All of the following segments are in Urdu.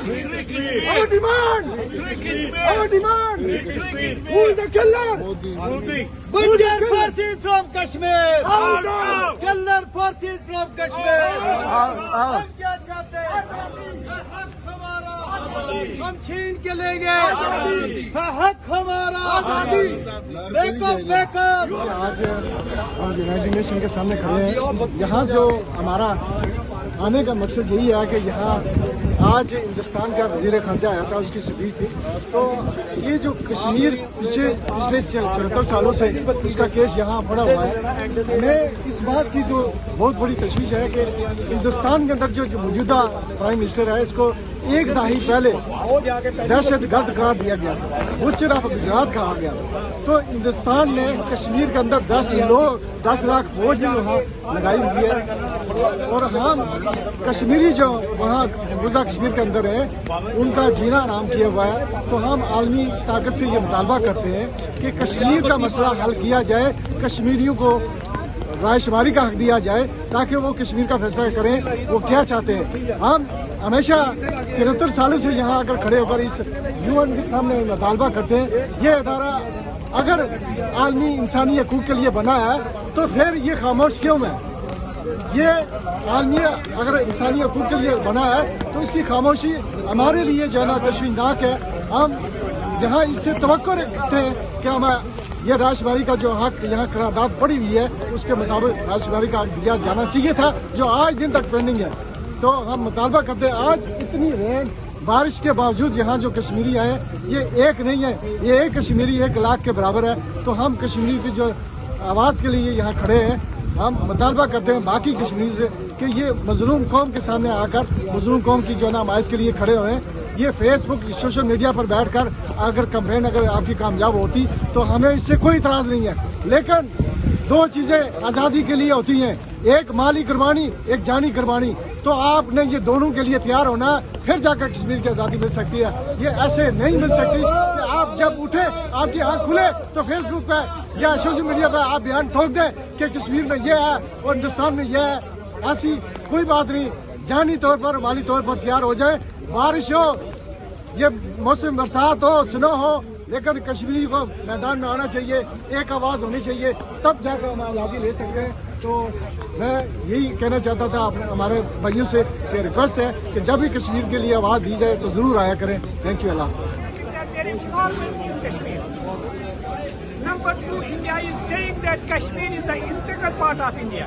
Our demand! Our demand! Who is the killer? Butcher forces from Kashmir! Out! Killer forces from Kashmir! ہم کیا چاہتے ہیں؟ حق ہمارا! ہم چھین کے لیں گے! حق ہمارا! Back up! Back up! آج ہم یونائٹڈ نیشن کے سامنے کھڑے ہیں. یہاں جو ہمارا آنے کا مقصد یہی ہے کہ یہاں آج ہندوستان کا وزیر خارجہ آیا تھا, اس کی اسپیچ تھی. تو یہ جو کشمیر پچھلے 74 سالوں سے اس کا کیس یہاں پڑا ہوا ہے, ہمیں اس بات کی جو بہت بڑی تشویش ہے کہ ہندوستان کے اندر جو موجودہ پرائم منسٹر ہے اس کو ایک دہائی پہلے دہشت گرد قرار دیا گیا, بچر آف گجرات کہا گیا. تو ہندوستان نے کشمیر کے اندر 10 لاکھ فوج بھی وہاں لگائی ہوئی ہے, اور ہم کشمیری جو وہاں مقبوضہ کشمیر کے اندر ہیں ان کا جینا آرام کیا ہوا ہے. تو ہم عالمی طاقت سے یہ مطالبہ کرتے ہیں کہ کشمیر کا مسئلہ حل کیا جائے, کشمیریوں کو رائے شماری کا حق دیا جائے تاکہ وہ کشمیر کا فیصلہ کریں وہ کیا چاہتے ہیں. ہم ہمیشہ 74 سالوں سے یہاں آ کر کھڑے ہو کر اس UN کے سامنے مطالبہ کرتے ہیں, یہ ادارہ اگر عالمی انسانی حقوق کے لیے بنا ہے تو پھر یہ خاموش کیوں ہے؟ یہ عالمی اگر انسانی حقوق کے لیے بنا ہے تو اس کی خاموشی ہمارے لیے جو ہے نا تشویشناک ہے. ہم یہاں اس سے توقع رکھتے ہیں کہ ہمیں یہ رائے شماری کا جو حق یہاں قرارداد پڑی ہوئی ہے اس کے مطابق رائے شماری کا حق دیا جانا چاہیے تھا, جو آج دن تک پینڈنگ ہے. تو ہم مطالبہ کرتے ہیں, آج اتنی رین بارش کے باوجود یہاں جو کشمیری آئے یہ ایک نہیں ہے, یہ ایک کشمیری 1 لاکھ کے برابر ہے. تو ہم کشمیری کی جو آواز کے لیے یہاں کھڑے ہیں, ہم مطالبہ کرتے ہیں باقی کشمیری سے کہ یہ مظلوم قوم کے سامنے آ کر مظلوم قوم کی جو ہے نا حمایت کے لیے کھڑے ہوئے ہیں. یہ فیس بک سوشل میڈیا پر بیٹھ کر اگر کمپین اگر آپ کی کامیاب ہوتی تو ہمیں اس سے کوئی اعتراض نہیں ہے, لیکن 2 چیزیں آزادی کے لیے ہوتی ہیں, ایک مالی قربانی, ایک جانی قربانی. تو آپ نے یہ دونوں کے لیے تیار ہونا, پھر جا کر کشمیر کی آزادی مل سکتی ہے. یہ ایسے نہیں مل سکتی کہ آپ جب اٹھے آپ کی آنکھ کھلے تو فیس بک پہ یا سوشل میڈیا پہ آپ بیان ٹھوک دیں کہ کشمیر میں یہ ہے اور ہندوستان میں یہ ہے. ایسی کوئی بات نہیں, جانی طور پر مالی طور پر تیار ہو جائیں. بارش ہو, یہ موسم برسات ہو, سنو ہو, لیکن کشمیری کو میدان میں آنا چاہیے, ایک آواز ہونی چاہیے, تب جا کر ہم آزادی لے سکتے ہیں. تو میں یہی کہنا چاہتا تھا ہمارے بھائیوں سے کہ ریکویسٹ ہے کہ جب بھی کشمیر کے لیے آواز دی جائے تو ضرور آیا کریں. Thank you. Allah Number 2, India is saying that Kashmir is the integral part of India.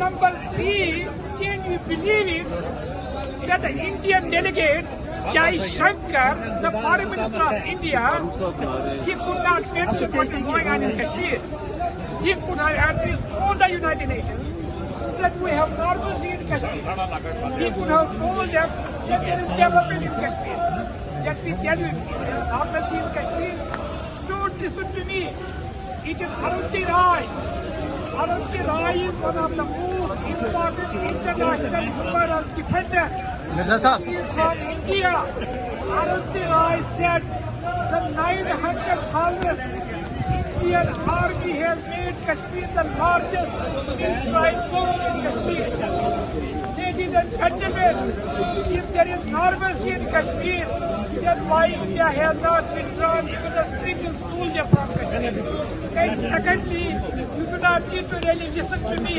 Number 3, can you believe it that the Indian delegate Jai Shankar, the Foreign Minister of India, he could not mention what is going on in Kashmir. He could have at least told the United Nations that we have normalcy in Kashmir. He could have told them that there is development in Kashmir. Let me tell you, there is normalcy in Kashmir. Don't listen to me. It is Arunti Rai. Arunti Rai is one of the most important international human rights defenders. He is from India. Arunti Rai said the 900,000 Indian army has made Kashmir the largest militarized zone in Kashmir. Ladies and gentlemen, if there is normalcy in Kashmir, then why India has not withdrawn even a single soldier from Kashmir? And secondly, you do not need to really listen to me.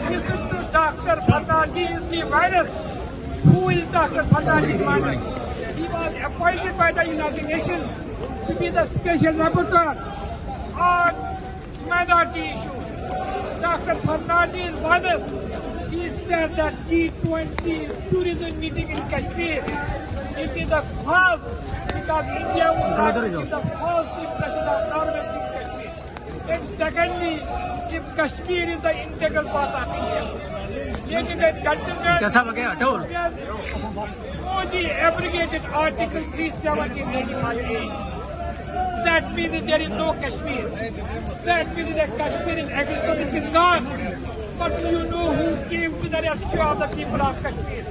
Listen to Dr. Fernandez the virus. Who is Dr. Fernandez the virus? He was appointed by the United Nations to be the special rapporteur on minority issues. Dr. Fernandez virus. He said that G20 tourism meeting in Kashmir, it is a false, because India would not give the false impression of normalcy in Kashmir. And secondly, if Kashmir is the integral part of India, ladies and gentlemen, Modi abrogated Article 370 in 1998. That means there is no Kashmir. That means that Kashmir is aggression is gone. But do you know who came to the rescue of the people of Kashmir?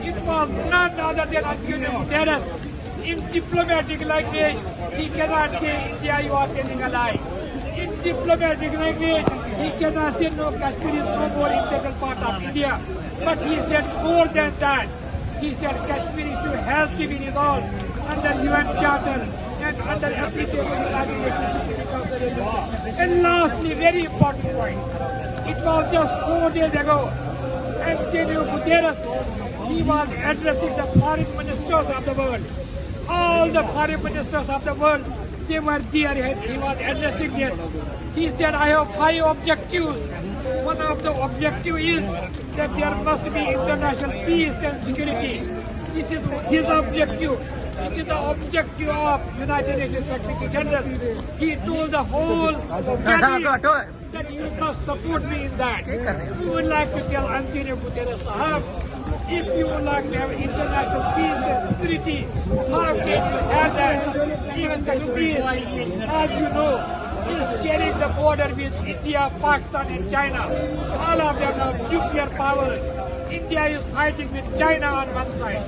It was none other than Antonio Guterres. In diplomatic language, he cannot say India, you are telling a lie. In diplomatic language, he cannot say no, Kashmir is no more integral part of India. But he said more than that. He said Kashmir issue has to be resolved under UN Charter and under applicable United Nations Security Council resolution. And lastly, very important point. It was just 4 days ago, Antonio Guterres, he was addressing the foreign ministers of the world. All the foreign ministers of the world, they were there, he was addressing them. He said, I have 5 objectives. One of the objectives is that there must be international peace and security. This is his objective. It is the objective of United Nations Secretary General. He told the whole cabinet that you must support me in that. We would like to tell Antonio Guterres Sahab, if you would like to have international peace and security, how can you have that? Even Kashmir, as you know, is sharing the border with India, Pakistan and China. All of them are nuclear powers. India is fighting with China on one side.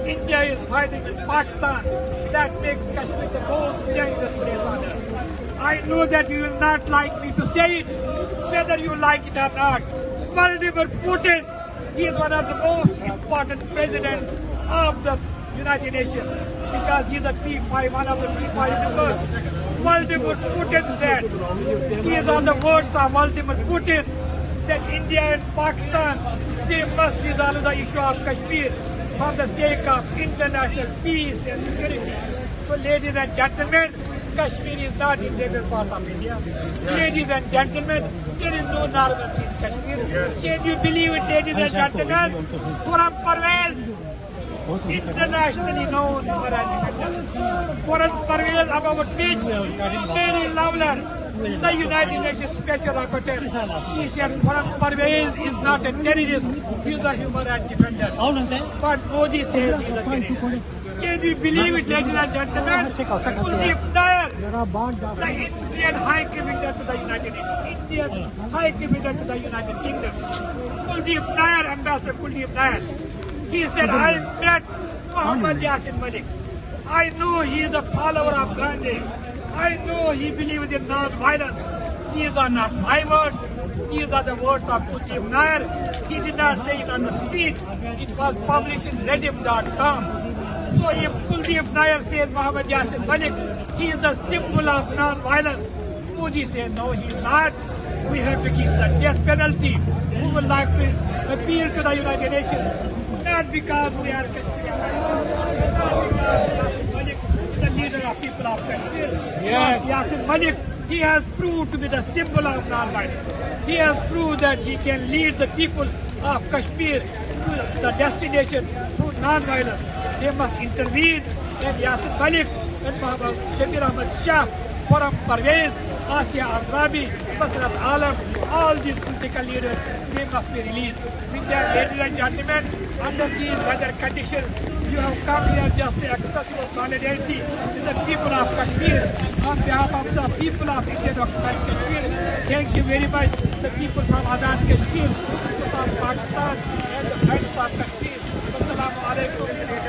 India is fighting with Pakistan. That makes Kashmir the most dangerous place on earth. I know that you will not like me to say it, whether you like it or not. Vladimir Putin, he is one of the most important presidents of the United Nations because he is a P5, one of the P5 members. Vladimir Putin said, he is on the words of Vladimir Putin, that India and Pakistan, they must resolve the issue of Kashmir for the sake of international peace and security. So ladies and gentlemen, Kashmir is not an integral part of India. Ladies and gentlemen, there is no normalcy in Kashmir. Can you believe it, ladies and gentlemen? Khurram Parvez, internationally known for independence. Khurram Parvez, about which Mary Lawler, the United Nations Special Rapporteur, he said Khurram Parvez is not a terrorist, he is a human rights defender. But Modi says he is a terrorist. Can you believe it, ladies and gentlemen? Kuldeep Nair, the Indian High Commissioner to the United Nations, Indian High Commissioner to the United Kingdom. Kuldeep Nair, Ambassador Kuldeep Nair, he said, I met Muhammad Yasin Malik. I know he is a follower of Gandhi. I know he believes in non-violence. These are not my words. These are the words of Kuldeep Nair. He did not say it on the street. It was published in Rediff.com. So if Kuldeep Nair says Muhammad Yasin Malik, he is the symbol of non-violence. Modi says no, he is not. We have to keep the death penalty. We would like to appeal to the United Nations, not because we are Kashmir, not because Yasin Malik is the leader of people of Kashmir. Yes. Yasin Malik, he has proved to be the symbol of non-violence. He has proved that he can lead the people of Kashmir to the destination through non-violence. They must intervene, and Yasin Malik and Muhammad Shabir Ahmad Shah, Khurram Parvez, Asia Agrabi, Masrat Alam, all these political leaders, they must be released. With that, ladies and gentlemen, under these weather conditions, you have come here just to express your solidarity with the people of Kashmir. On behalf of the people of Indian occupied Kashmir, thank you very much. The people from Azad Kashmir, the people from Pakistan, and the friends of Kashmir. Assalamu alaikum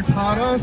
18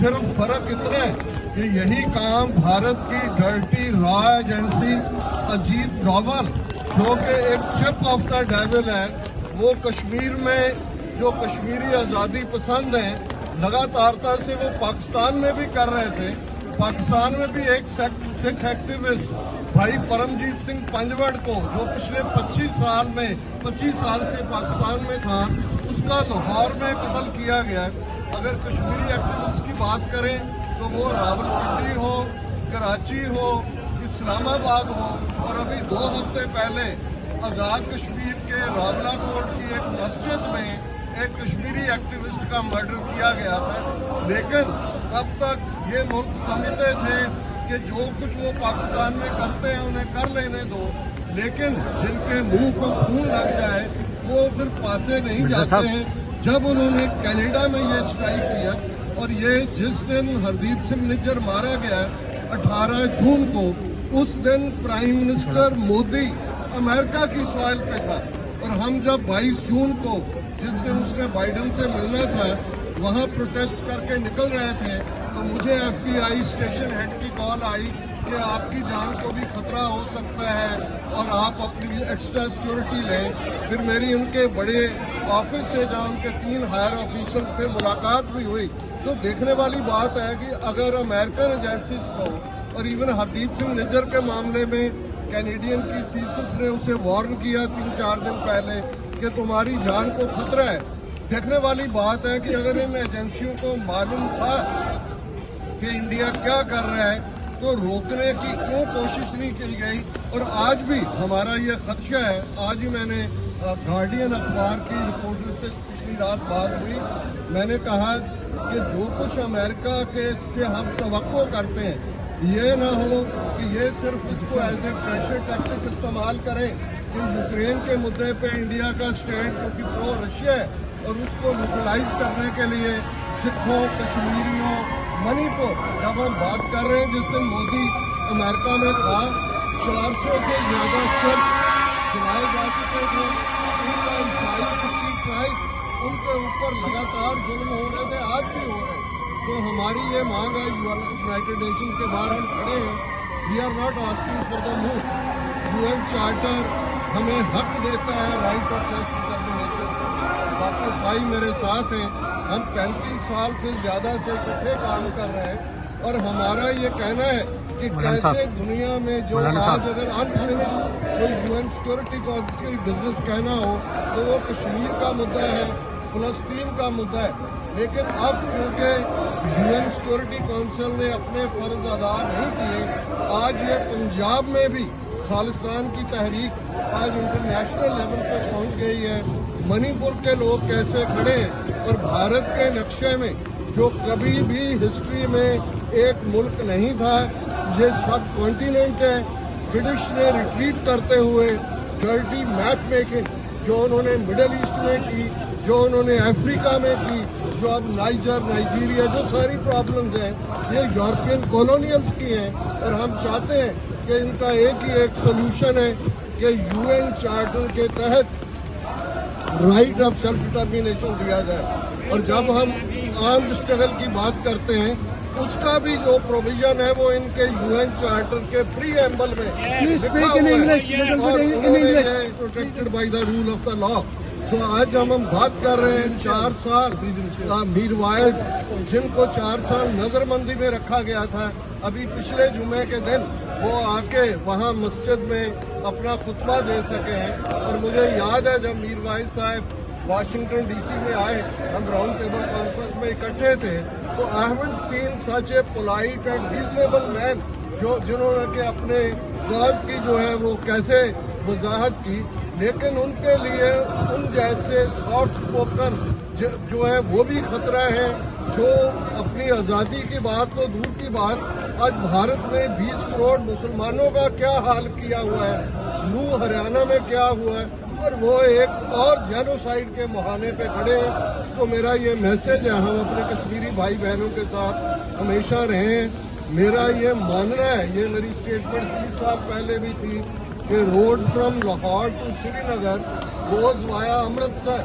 صرف فرق اتنا ہے کہ یہی کام بھارت کی ڈرٹی را ایجنسی اجیت ڈوبھل جو کہ ایک چپ آف دا ڈیول ہے، وہ کشمیر میں جو کشمیری آزادی پسند ہیں لگاتارتا سے وہ پاکستان میں بھی کر رہے تھے۔ پاکستان میں بھی ایک سکھ ایکٹیوسٹ بھائی پرمجیت سنگھ پنجوڑ کو جو پچھلے 25 سال سے پاکستان میں تھا، اس کا لاہور میں قتل کیا گیا۔ اگر کشمیری ایکٹیوسٹ کی بات کریں تو وہ راولپنڈی ہو، کراچی ہو، اسلام آباد ہو، اور ابھی 2 ہفتے پہلے آزاد کشمیر کے راولہ کوٹ کی ایک مسجد میں ایک کشمیری ایکٹیوسٹ کا مرڈر کیا گیا تھا۔ لیکن اب تک یہ ملک سمجھتے تھے کہ جو کچھ وہ پاکستان میں کرتے ہیں انہیں کر لینے دو، لیکن جن کے منہ کو خون لگ جائے وہ پھر پاسے نہیں جاتے ہیں۔ جب انہوں نے کینیڈا میں یہ اسٹرائک کیا، اور یہ جس دن ہردیپ سنگھ نجر مارا گیا 18 جون کو، اس دن پرائم منسٹر مودی امریکہ کی سوائل پہ تھا، اور ہم جب 22 جون کو جس دن اس نے بائیڈن سے ملنا تھا وہاں پروٹیسٹ کر کے نکل رہے تھے، تو مجھے FBI اسٹیشن ہیڈ کی کال آئی کہ آپ کی جان کو بھی خطرہ ہو سکتا ہے اور آپ اپنی ایکسٹرا سیکورٹی لیں۔ پھر میری ان کے بڑے آفس سے جہاں ان کے 3 ہائر آفیسر سے ملاقات بھی ہوئی۔ تو دیکھنے والی بات ہے کہ اگر امریکن ایجنسیز کو اور ایون ہردیپ سنگھ نجر کے معاملے میں کینیڈین کی سیسس نے اسے وارن کیا 3-4 دن پہلے کہ تمہاری جان کو خطرہ ہے، دیکھنے والی بات ہے کہ اگر ان ایجنسیوں کو معلوم تھا کہ انڈیا کیا کر رہا ہے تو روکنے کی کیوں کوشش نہیں کی گئی؟ اور آج بھی ہمارا یہ خدشہ ہے۔ آج ہی میں نے گارڈین اخبار کی رپورٹر سے پچھلی رات بات ہوئی، میں نے کہا کہ جو کچھ امریکہ کے سے ہم توقع کرتے ہیں یہ نہ ہو کہ یہ صرف اس کو ایز اے پریشر ٹیکٹک استعمال کریں کہ یوکرین کے مدعے پہ انڈیا کا اسٹینڈ کیونکہ پرو رشیا ہے، اور اس کو نیوٹرلائز کرنے کے لیے سکھوں، کشمیریوں، منی پور جب ہم بات کر رہے ہیں، جس دن مودی امریکہ میں تھا 400 سے زیادہ چرچ چلائے جا چکے تھے، ان کا عیسائی سکھ ٹرائب ان کے اوپر لگاتار ظلم ہو رہے تھے، آج بھی ہو رہے ہیں۔ تو ہماری یہ مانگ ہے، یونائٹڈ نیشنز کے باہر ہم کھڑے ہیں، we are not asking for the move. UN charter ہمیں حق دیتا ہے right of self determination. Doctor Fai میرے ساتھ ہیں، ہم 35 سال سے زیادہ سے اکٹھے کام کر رہے ہیں، اور ہمارا یہ کہنا ہے کہ کیسے دنیا میں جو آج اگر انفینشڈ کوئی UN سیکورٹی کونسل کی بزنس کہنا ہو تو وہ کشمیر کا مدعا ہے، فلسطین کا مدعا ہے، لیکن اب کیونکہ UN سیکورٹی کونسل نے اپنے فرض ادا نہیں کیے، آج یہ پنجاب میں بھی خالصتان کی تحریک آج انٹرنیشنل لیول پہ پہنچ گئی ہے۔ منی پور کے لوگ کیسے کھڑے ہیں، اور بھارت کے نقشے میں جو کبھی بھی ہسٹری میں ایک ملک نہیں تھا، یہ سب کانٹیننٹ ہے۔ برٹش نے ریٹریٹ کرتے ہوئے ڈرٹی میپ میکنگ جو انہوں نے مڈل ایسٹ میں کی، جو انہوں نے افریقہ میں کی، جو اب نائجیریا جو ساری پرابلمز ہیں یہ یورپین کالونیلز کی ہیں، اور ہم چاہتے ہیں کہ ان کا ایک ہی ایک سلوشن ہے کہ UN چارٹر کے تحت رائٹ آف سیلف ڈٹرمنیشن دیا جائے۔ اور جب ہم آرمڈ اسٹرگل کی بات کرتے ہیں، اس کا بھی جو پروویژن ہے وہ ان کے UN چارٹر کے پری ایمبل میں لکھا ہوا ہے، اور انہوں نے یہ protected by the rule of the law. تو آج ہم بات کر رہے ہیں 4 سال میر وائز جن کو 4 سال نظر بندی میں رکھا گیا تھا، ابھی پچھلے جمعے کے دن وہ آ کے وہاں مسجد میں اپنا خطبہ دے سکے ہیں۔ اور مجھے یاد ہے جب میر وائز صاحب واشنگٹن DC میں آئے، ہم راؤنڈ ٹیبل کانفرنس میں اکٹھے تھے، تو I haven't seen such a polite and reasonable man جنہوں نے کہ اپنے کاز کی جو ہے وہ کیسے وضاحت کی، لیکن ان کے لیے ان جیسے سافٹ اسپوکن جو ہے وہ بھی خطرہ ہے، جو اپنی آزادی کی بات تو دور کی بات، آج بھارت میں 20 کروڑ مسلمانوں کا کیا حال کیا ہوا ہے، نو ہریانہ میں کیا ہوا ہے، اور وہ ایک اور جینوسائیڈ کے مہانے پہ کھڑے ہیں۔ تو میرا یہ میسج ہے، ہم اپنے کشمیری بھائی بہنوں کے ساتھ ہمیشہ رہیں۔ میرا یہ ماننا ہے، یہ میری اسٹیٹمنٹ 30 سال پہلے بھی تھی کہ road from Lahore to Srinagar goes via Amritsar,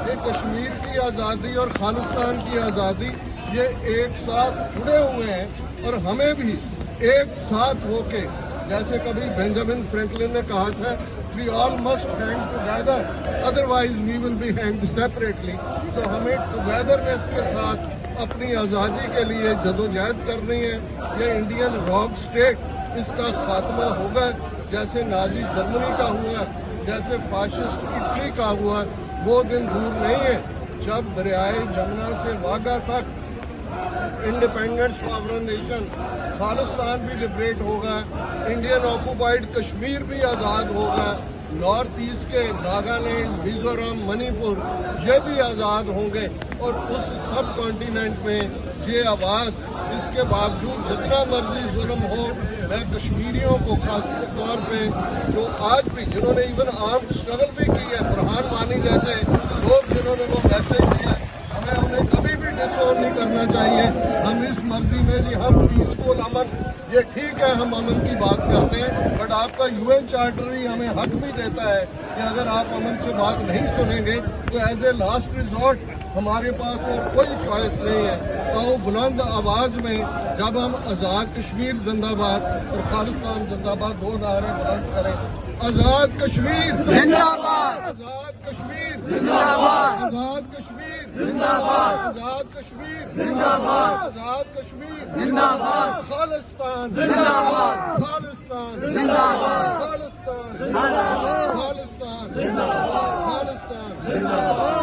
یہ کشمیر کی آزادی اور خالصتان کی آزادی یہ ایک ساتھ جڑے ہوئے ہیں اور ہمیں بھی ایک ساتھ ہو کے، جیسے کبھی بینجامن فرینکلن نے کہا تھا we all must hang together otherwise we will be hanged separately. So ہمیں ٹوگیدرنیس کے ساتھ اپنی آزادی کے لیے جدوجہد کرنی ہے. یہ انڈین راک اسٹیٹ، اس کا خاتمہ ہوگا جیسے نازی جرمنی کا ہوا، جیسے فاشسٹ اٹلی کا ہوا. وہ دن دور نہیں ہے جب دریائے جمنا سے واگا تک انڈیپینڈنٹ ساورن نیشن خالصتان بھی لبریٹ ہوگا، انڈین آکوپائڈ کشمیر بھی آزاد ہوگا، نارتھ ایسٹ کے ناگالینڈ، میزورم، منی پور یہ بھی آزاد ہوں گے. اور اس سب کانٹیننٹ میں یہ آواز، اس کے باوجود جتنا مرضی ظلم ہو، میں کشمیریوں کو خاص طور پہ جو آج بھی جنہوں نے ایون آرمڈ اسٹرگل بھی کی ہے، برہان وانی جیسے لوگ جنہوں نے وہ میسج دیا، ہمیں انہیں کبھی بھی ڈس آن نہیں کرنا چاہیے. ہم اس مرضی میں جی ہم پیسفل امن، یہ ٹھیک ہے ہم امن کی بات کرتے ہیں، بٹ آپ کا UN چارٹر ہی ہمیں حق بھی دیتا ہے کہ اگر آپ امن سے بات نہیں سنیں گے تو ایز اے لاسٹ ریزورٹ ہمارے پاس اور کوئی چوائس نہیں ہے. تو بلند آواز میں جب ہم آزاد کشمیر زندہ باد اور خالصتان زندہ باد دو نعرے بلند کریں، آزاد کشمیر زندہ باد، آزاد کشمیر زندہ باد، آزاد کشمیر زندہ باد، آزاد کشمیر زندہ باد، آزاد کشمیر زندہ باد، خالصتان زندہ باد، خالصتان زندہ باد، خالصتان زندہ باد، خالصتان زندہ باد، خالصتان زندہ باد.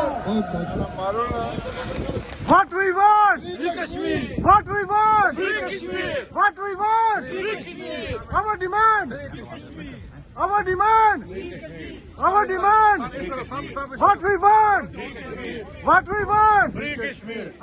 What we want! Free Kashmir! What we want! Free Kashmir! What we want! Free Kashmir! Our demand! Our demand! Our demand! What we want! What we want! Free Kashmir!